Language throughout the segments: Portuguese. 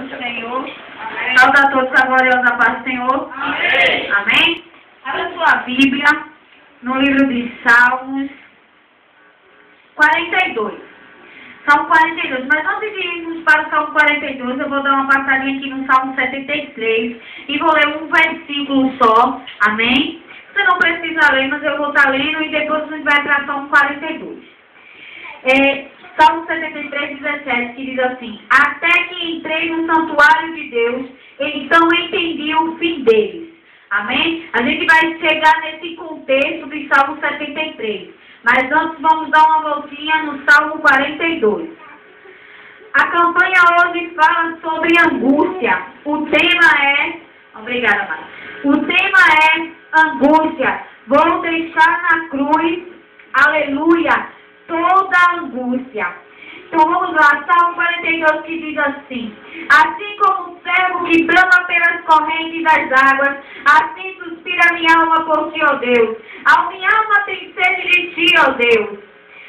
do Senhor. Salve a todos a gloriosa paz do Senhor. Amém. Amém? Abra sua Bíblia no livro de Salmos 42. Salmo 42. Mas antes de irmos para o Salmo 42, eu vou dar uma passadinha aqui no Salmo 73 e vou ler um versículo só. Amém? Você não precisa ler, mas eu vou estar lendo e depois a gente vai para o Salmo 42. Salmo 73, 17, que diz assim: até que entrei no santuário de Deus, então entendi o fim deles. Amém? A gente vai chegar nesse contexto de Salmo 73. Mas antes vamos dar uma voltinha no Salmo 42. A campanha hoje fala sobre angústia. O tema é... Obrigada, Mara. O tema é angústia. Vou deixar na cruz, aleluia, toda a angústia. Então vamos lá, Salmo 42 que diz assim: assim como o servo que brama pelas correntes das águas, assim suspira minha alma por ti, ó Deus. A minha alma tem sede de ti, ó Deus,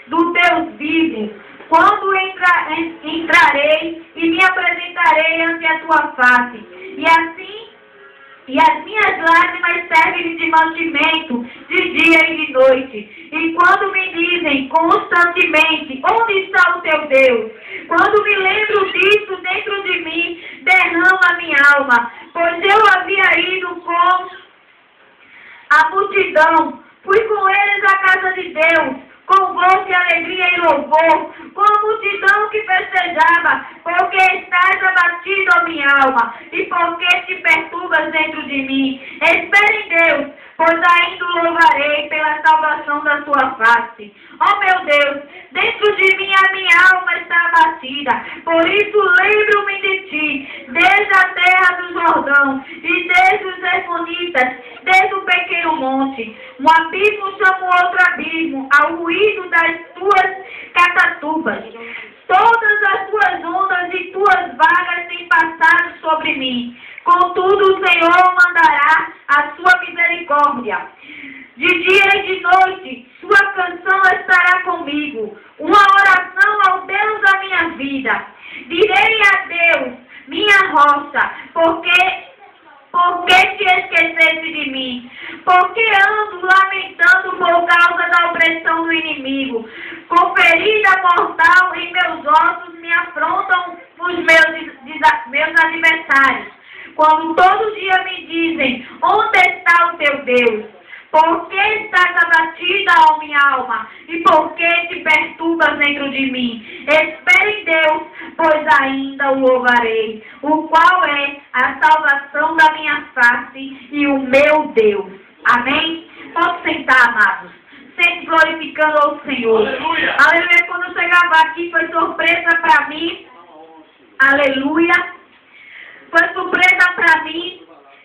do Deus vivo. Quando entrarei e me apresentarei ante a tua face, e as minhas lágrimas servem de mantimento de dia e de noite. E quando me dizem constantemente, onde está o teu Deus? Quando me lembro disso dentro de mim, derrama minha alma. Pois eu havia ido com a multidão, fui com eles à casa de Deus, com voz de alegria e louvor, com a multidão que festejava, porque estás abatido, ó minha alma, e porque te perturbas dentro de mim. Espere em Deus, pois ainda o louvarei pela salvação da sua face. Ó meu Deus, dentro de mim a minha alma está abatida, por isso lembro-me de ti, desde a terra do Jordão, e desde os Hermonitas, desde o pequeno monte. Um abismo chama o outro abismo, ao ruído das tuas catatubas. Todas as tuas ondas e tuas vagas têm passado sobre mim. Contudo, o Senhor mandará a sua misericórdia. De dia e de noite, sua canção estará comigo. Uma oração ao Deus da minha vida. Direi a Deus, minha rocha, porque te esqueceste de mim? Porque ando lamentando por causa da opressão do inimigo. Com ferida mortal em meus ossos me afrontam os meus adversários. Quando todo dia me dizem, onde está o teu Deus? Por que estás abatida, ó minha alma? E por que te perturbas dentro de mim? Espere em Deus, pois ainda o louvarei, o qual é a salvação da minha face e o meu Deus. Amém? Pode sentar, amados. Sempre glorificando ao Senhor. Aleluia. Aleluia. Quando eu chegava aqui foi surpresa para mim. Aleluia. Foi surpresa para mim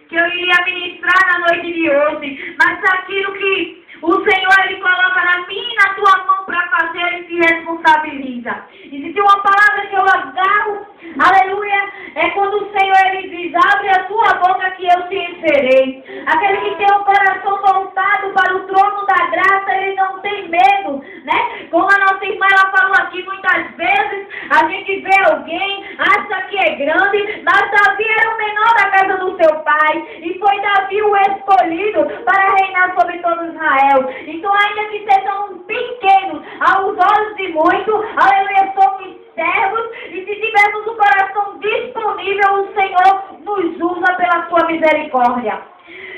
que eu iria ministrar na noite de hoje, mas aquilo que o Senhor ele coloca na minha e na tua mão para fazer, ele se responsabiliza. Existe uma palavra que eu agarro, aleluia, é quando o Senhor ele diz, abre a tua boca que eu te encherei. Aquele que tem o coração voltado para o trono da graça, ele não tem medo, né? Como a nossa irmã ela falou aqui muitas vezes, a gente vê alguém, acha que é grande, mas Davi era o menor da casa do seu pai, e foi Davi o escolhido para reinar sobre todo Israel. Então, ainda que sejam pequenos aos olhos de muitos, aleluia, somos servos, e se tivermos o coração disponível, o Senhor nos usa pela sua misericórdia.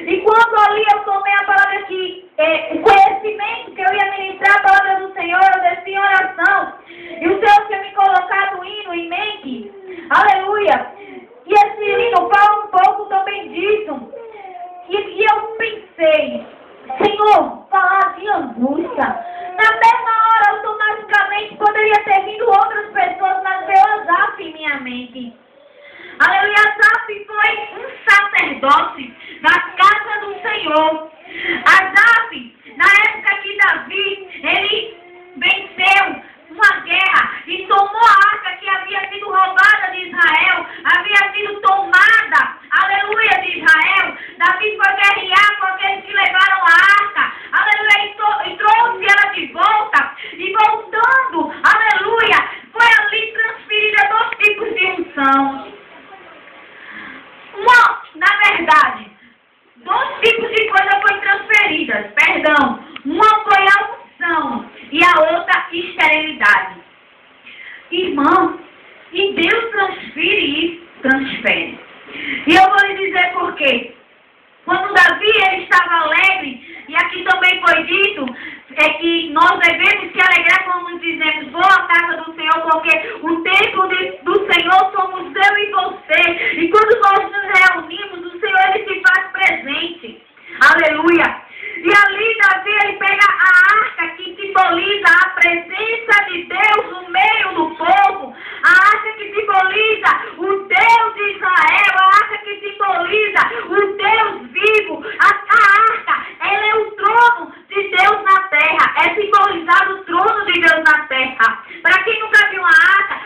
E quando ali eu tomei a palavra que conhecimento que eu ia ministrar a palavra do Senhor, eu desci em oração, e o Senhor tinha me colocado um hino em mente, aleluia, e esse hino fala um pouco também disso, e eu pensei, Senhor, falar de angústia. Na mesma hora, automaticamente, poderia ter vindo outras pessoas, mas veio Asaf em minha mente. Aleluia, Asaf foi um sacerdote na casa do Senhor. Asaf, na época que Davi, ele venceu uma guerra e tomou a arca que havia sido roubada de Israel, havia sido tomada, aleluia, de Israel. Davi foi guerrear com aqueles que levaram a arca, aleluia, e trouxe ela de volta, e voltando, aleluia, foi ali transferida 2 tipos de unção. verdade, dois tipos de coisas foram transferidas. Perdão. Uma foi a unção e a outra esterilidade. Irmão, e Deus transfere. E eu vou lhe dizer por quê. Quando Davi ele estava alegre, e aqui também foi dito, é que nós devemos se alegrar quando nos dizemos, vou à casa do Senhor, porque o templo do Senhor somos eu e você. E quando nós nos reunimos, o Senhor ele se faz presente. Aleluia. E ali Davi ele pega a arca que simboliza a presença de Deus no meio do povo. A arca que simboliza o Deus de Israel. A arca que simboliza o Deus vivo. A arca, ela é o trono de Deus na terra. É simbolizado o trono de Deus na terra. Para quem nunca viu a arca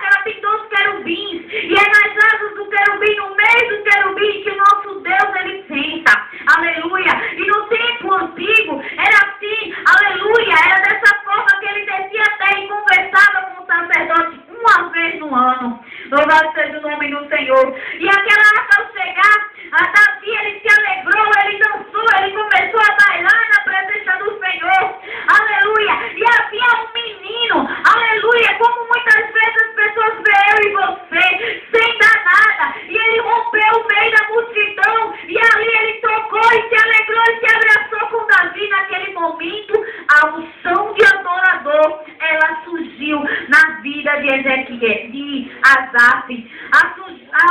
ela tem 2 querubins. E é nas asas do querubim, no meio do querubim, que o nosso Deus ele senta. Aleluia. E no tempo antigo era assim, aleluia, era dessa forma que ele descia a terra e conversava com o sacerdote uma vez no ano. Louvado seja o nome do Senhor. E aquela arca ao chegar, a Davi ele se alegrou, ele dançou, ele começou a bailar na presença do Senhor. Aleluia. E havia um menino, aleluia, como muitas vezes as pessoas veem eu e você, sem dar nada. E ele rompeu o meio da multidão, e ali ele tocou e se alegrou e se abraçou com Davi. Naquele momento, a unção de adorador, ela surgiu na vida de Ezequiel, de Asaf. A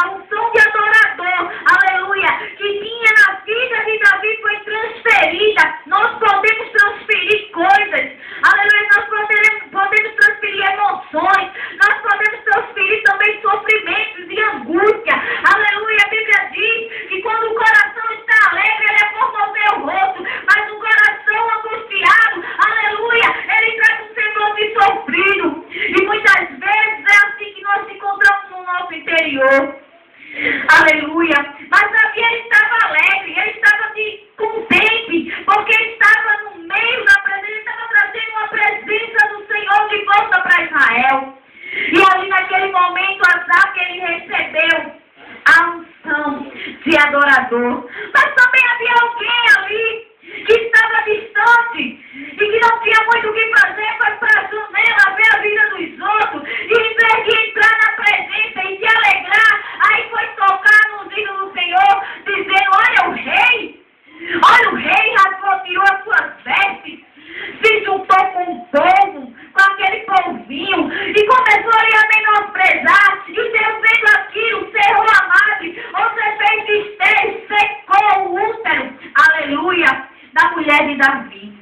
unção de adorador, aleluia, que tinha na vida de Davi foi transferida. Nós podemos transferir coisas, aleluia, nós podemos transferir emoções, nós podemos transferir também sofrimentos e angústia. Aleluia, a Bíblia diz que quando o coração está alegre, ele é formoseia o rosto, mas o coração angustiado, aleluia, ele traz um semblante sofrido. E muitas vezes é assim que nós se encontramos no nosso interior. Aleluia. Mas Davi ele estava alegre, ele estava contente, porque estava no meio da presença, ele estava trazendo a presença do Senhor de volta para Israel. E ali naquele momento, Asaf ele recebeu a unção de adorador. Mas também havia alguém ali que estava distante e que não tinha muito o que fazer, mas para a janela ver a vida dos outros, e em vez de entrar na presença e se alegrar, aí foi tocar nos hinos do Senhor, dizendo, olha o rei rasgou, tirou as suas vestes, se juntou com o povo, com aquele povinho, e começou ali a menosprezar, e Deus vendo aquilo, cerrou a madre, você fez desterro, secou o útero, aleluia, da mulher de Davi.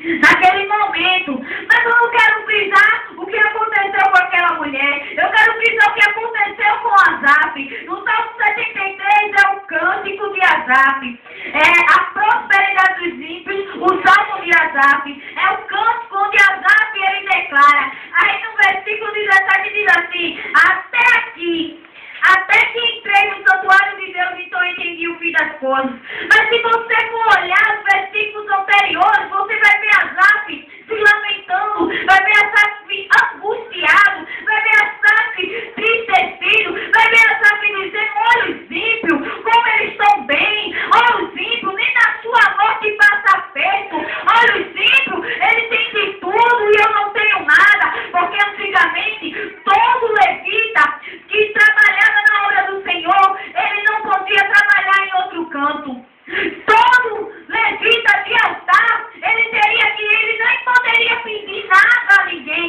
Naquele momento, mas eu não quero frisar o que aconteceu com aquela mulher, eu quero frisar o que aconteceu com Asaf. No Salmo 73 é o cântico de Asaf, é a prosperidade dos ímpios, o Salmo de Asaf, é o cântico onde Asaf ele declara. Aí no versículo 17 diz assim, até que entrei no santuário de Deus, então eu entendi o fim das coisas. Mas se você for olhar os versículos anteriores, você vai ver Asaf se lamentando, vai ver Asaf angustiado, vai ver Asaf tristecido, vai ver Asaf dizendo, olha os ímpios, como eles estão bem, olha os ímpios, nem na sua morte passa perto, olha os ímpios, eles têm de tudo e eu não tenho nada, porque antigamente todo levita que trabalhava na obra do Senhor, ele não podia trabalhar em outro canto. Todo levita de altar, ele nem poderia pedir nada a ninguém.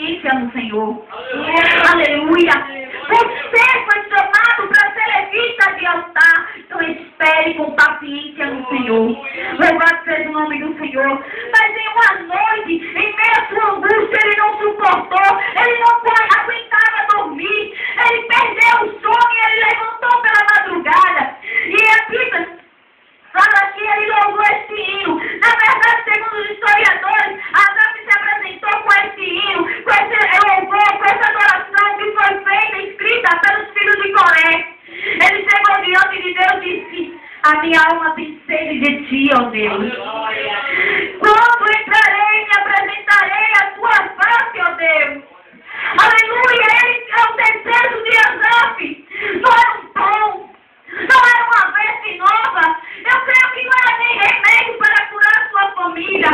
paciência no Senhor. Aleluia. Você foi chamado para ser levita de altar. Então espere com paciência no Senhor. Louvado seja o nome do Senhor. Mas em uma noite, em meio à sua angústia, ele não suportou. Ele não aguentava dormir. Ele perdeu o sono e ele levantou pela madrugada. E aqui fala que ele louvou esse hino. Na verdade, segundo os historiadores, Asaf se apresentou com esse hino, com esse louvor, com essa adoração que foi feita e escrita pelos filhos de Coré. Ele chegou diante de Deus e disse: a minha alma tem sede de ti, ó Deus. Quando entrarei, me apresentarei a tua face, ó Deus. Aleluia, ele é o desejo de Asaf. Não era um pão, não era uma veste nova. Eu creio que não era nem remédio para curar a sua família.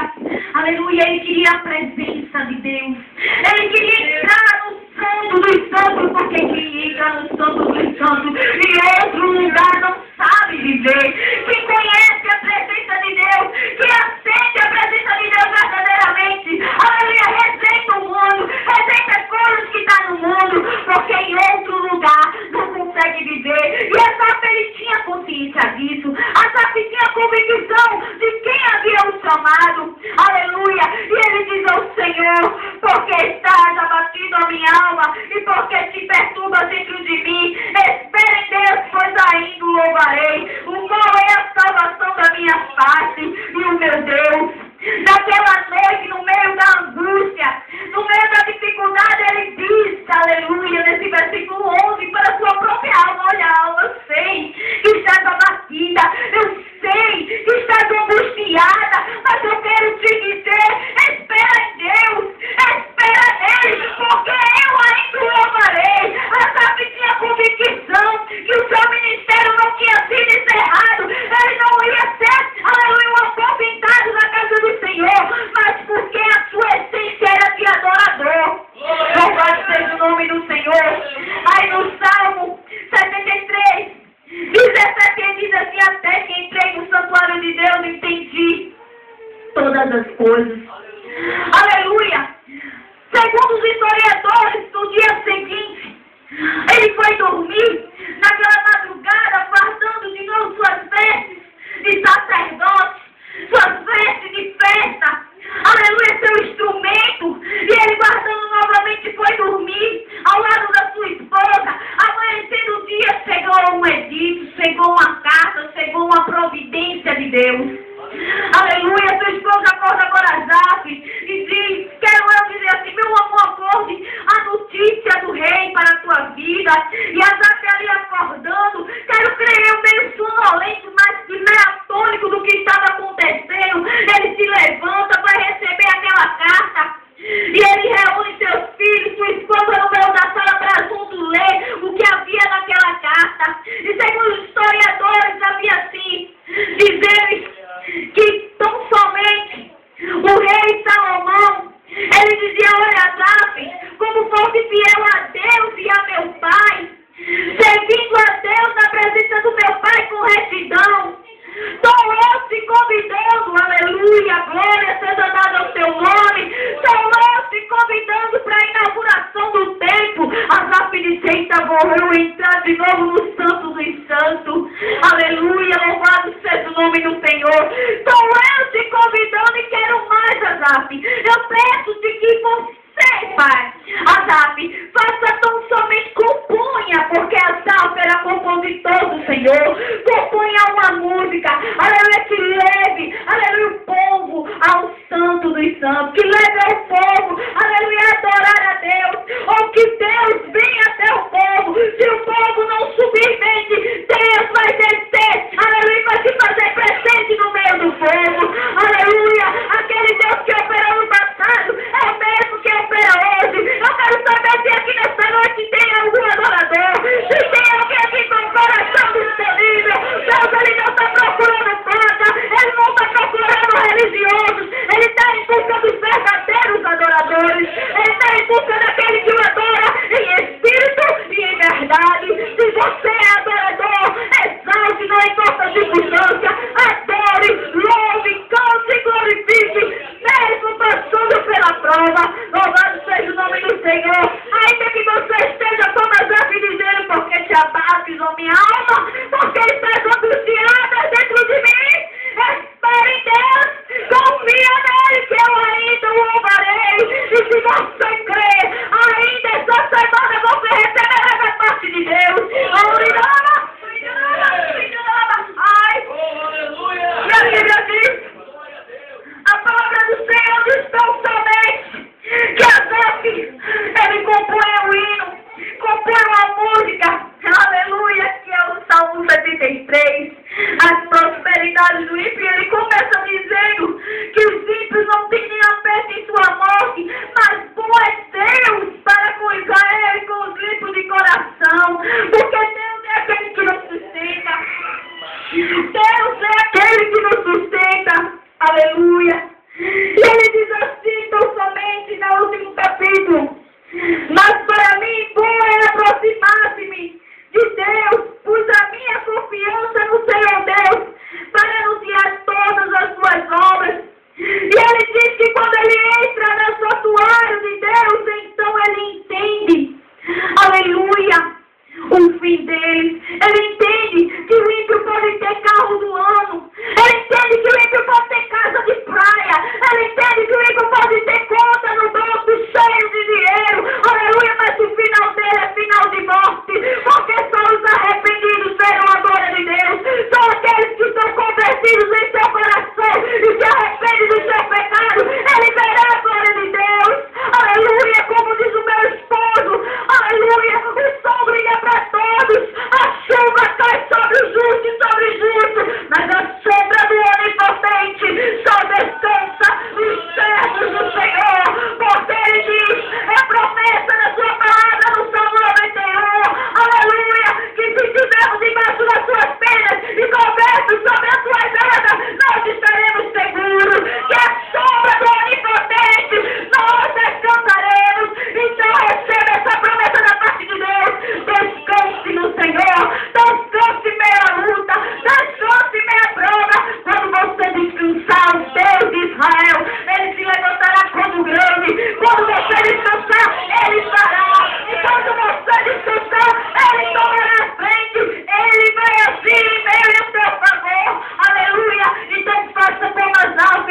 Aleluia, ele queria a presença de Deus. Ele queria entrar no santo dos santos, porque quem entra no santo dos santos em outro lugar não sabe viver. Quem conhece a presença de Deus, que acende a presença de Deus verdadeiramente, aleluia, rejeita o mundo, rejeita as coisas que estão no mundo, porque em outro lugar não consegue viver. E Asaf, ele tinha consciência disso. Asaf tinha convicção de quem havia o chamado. Aleluia. E ele diz ao Senhor: porque estás abatido a minha alma e porque te perturbas dentro de mim, espera em Deus, pois ainda o louvarei. O qual é a salvação da minha face e o meu Deus. Naquela noite, no meio da angústia, no meio da dificuldade, ele diz, aleluia, nesse versículo 11, para a sua própria alma: olha, alma, eu sei que estás abatida, eu sei que estás angustiada, mas eu quero te dizer: espera em Deus, espera nele, porque eu ainda o louvarei. Asaf tinha convicção que o seu ministério não tinha sido encerrado, ele não ia ser, aleluia, um aposentado na casa do Senhor, mas porque a sua essência era de adorador. Louvado seja o nome do Senhor. Aí no Salmo 73, 17, ele diz assim: até que entrei no santuário de Deus, entendi todas as coisas. Aleluia. Segundo os historiadores, no dia seguinte, ele foi dormir naquela madrugada, guardando de novo suas vestes de sacerdote, suas vestes de festa, aleluia, seu instrumento, e ele guardando novamente foi dormir ao lado da sua esposa. Amanhecendo o dia, chegou um edito, chegou uma carta, chegou uma providência de Deus. Aleluia, sua esposa acorda agora, Asaf, e diz: quero eu dizer assim, meu amor, acorde, a notícia do rei para a tua vida. E Asaf ali acordando, quero crer eu meio sonolento, mas meio atônico do que estava acontecendo. Ele se levanta para receber aquela carta, e ele reúne seus filhos, sua esposa no meio da sala para junto ler o que havia naquela carta. E segundo os historiadores, havia assim, dizendo que tão somente o rei Salomão, ele dizia: olha, Asaf, como fosse fiel a Deus e a meu pai, servindo a Deus na presença do meu pai com retidão, estou eu te convidando, aleluia, glória seja dada ao teu nome, estou eu te convidando para a inauguração do templo. Asaf disse: eita, vou eu entrar de novo no santo dos santos, aleluia, louvado seja o nome do Senhor. Estou eu te convidando e quero mais, Asaf. Eu peço-te que você, Pai, Asaf, faça tão somente, compunha, porque Asaf era compositor do Senhor, compunha uma música, aleluia, que leve, aleluia, o povo ao santo dos santos, que leve ao povo, aleluia, a adorar a Deus, ou que Deus venha até o povo. Se o povo não submete, Deus vai descer, aleluia, vai se fazer presente no meio do povo, aleluia. Aquele Deus que operou no passado é o mesmo que opera hoje. Eu quero saber se aqui nessa noite tem algum adorador, se tem alguém aqui com o coração disponível. Deus, ele não está procurando planta, ele não está procurando religiosos, ele está em busca dos verdadeiros adoradores, ele está em busca daquele que o adora em espírito e em verdade. Se você é onde estão somente que Asaf, ele compõe o hino, compõe uma música, aleluia, que é o Salmo 73, as prosperidades do ímpio. Ele começa dizendo que os ímpios não têm nem a peste em sua morte, mas bom é Deus para com Israel e com os limpos de coração, porque Deus é aquele que nos sustenta. Deus é aquele que nos sustenta, aleluia. E ele diz assim, tão somente no último capítulo: mas para mim bom é aproximar-se-me de Deus, pus a minha confiança no Senhor Deus, para anunciar todas as suas obras. E ele diz que quando ele entra no santuário de Deus, então ele entende, aleluia, o fim deles. Ele entende que o ímpio pode ter carro do ano. Ele entende que o ímpio pode ter casa de praia. Ele entende que o ímpio pode ter conta no banco cheio de dinheiro. Aleluia, mas o final dele é final de morte. Porque só os arrependidos verão a glória de Deus. São aqueles que estão convertidos em seu coração e se arrependem do seu pecado. Ele verá a glória de Deus. Aleluia, como diz o meu esposo. Aleluia, o sol brilha para todos. A chuva cai sobre o justo e sobre o justo, mas a sombra do onipotente só descansa os servos do Senhor. Porque ele diz, é promessa na sua palavra no Salmo 91, aleluia, que se estivermos debaixo das suas penas e cobertos sobre as suas asas, nós estaremos seguros. Que a sombra do onipotente nós descansaremos. Então receba essa promessa da parte de Deus. Descanse no Senhor, descanse meia luta, descanse meia prova. Quando você descansar, o Deus de Israel, ele se levantará como grande. Quando você descansar, ele fará. E quando você descansar, ele tomará a frente. Ele vai agir em meio ao seu favor. Aleluia. Então faça como Asaf,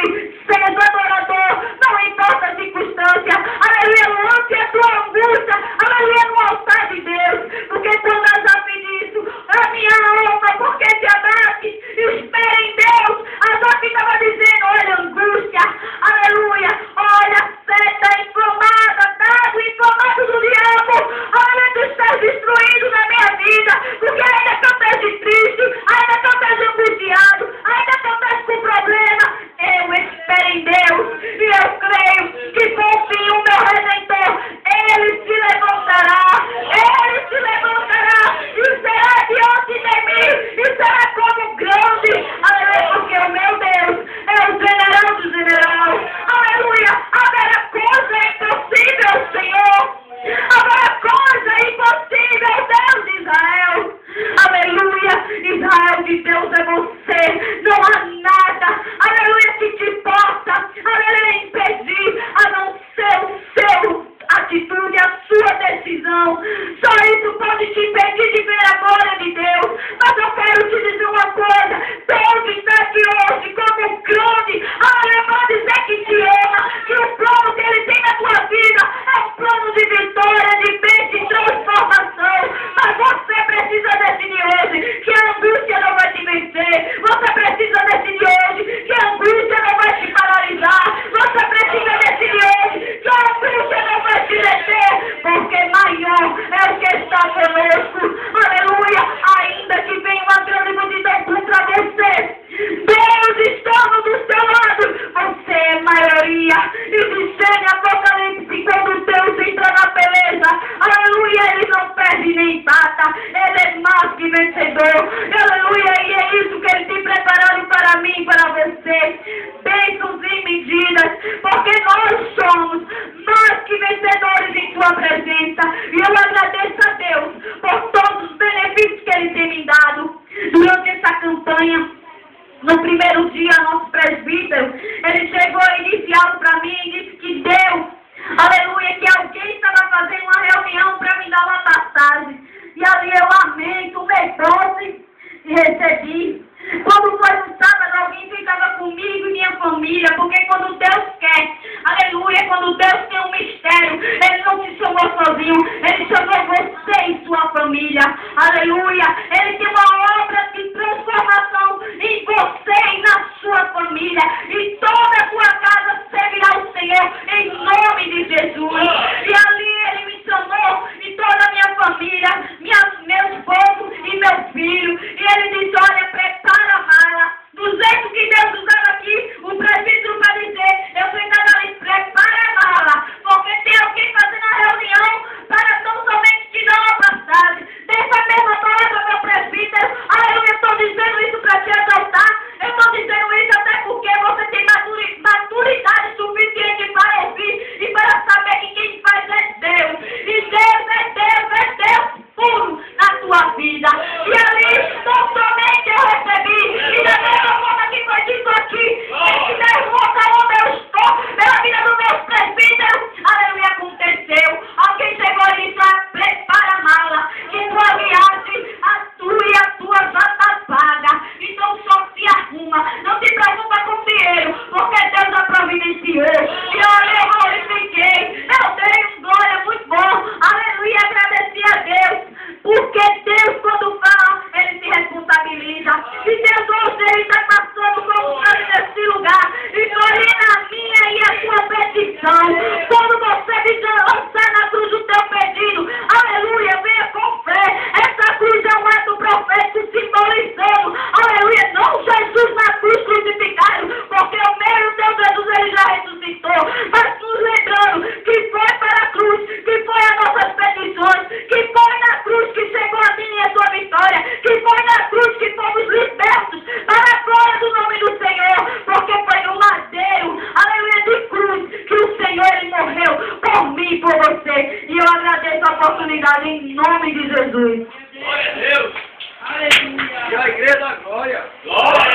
seja adorador, não importa a circunstância. Aleluia, lance a tua angústia, aleluia, no altar de Deus. Porque quando Asaf disse, a minha alma, porque te abate, espera em Deus. Asaf estava dizendo, olha a angústia, aleluia, olha a seta inflamada, dado inflamado do diabo. Aleluia, tu estás destruído na minha vida, porque ainda que eu esteja triste, ainda que eu esteja angustiado, ainda que eu esteja com problema, eu espero em Deus. E eu creio que com o fim o meu Redentor, ele se levantará, ele se levantará e será diante de mim, e será como grande, aleluia, porque o meu Deus é o general do general, aleluia. Haverá coisa impossível, Senhor, haverá coisa impossível, Deus de Israel, aleluia. Israel de Deus é você, não há nada, aleluia, que te possa, aleluia, impedir, a não ser o seu atitude, a sua decisão. Só isso pode te impedir de ver a glória de Deus. Mas eu quero te dizer uma coisa, Deus está aqui hoje como grande, aleluia, para dizer que te ama, que o plano que ele tem na tua vida é um plano de vitória, de bem, de transformação. Mas você precisa decidir hoje que a angústia não vai te vencer. Você precisa decidir hoje que a angústia não vai te paralisar. Você precisa decidir hoje que a angústia não vai te deter, porque maior é o que está conosco. Aleluia. Ainda que venha uma grande multidão contra você, Deus estando do seu lado, você é maioria. E diz em Apocalipse, quando Deus entra na beleza, aleluia, ele não perde nem empata, ele é mais que vencedor, aleluia. E é isso que ele tem preparado para mim e para você, bênçãos em medidas, porque nós somos mais que vencedores em sua presença. E eu agradeço a Deus por todos os benefícios que ele tem me dado durante essa campanha. No primeiro dia, nosso presbítero, ele chegou inicial para mim e disse que Deus, aleluia, que alguém estava fazendo uma reunião para me dar uma passagem. E ali eu amei, tomei posse e recebi. Quando foi no sábado, alguém ficava comigo e minha família, porque quando Deus quer, aleluia, quando Deus tem um mistério, ele não te chamou sozinho, ele chamou você e sua família, aleluia. Ele tem uma obra de transformação em você e na sua família, e toda a sua casa servirá o eu agradeço a oportunidade em nome de Jesus. Glória a Deus. Aleluia. E a igreja da glória. Glória.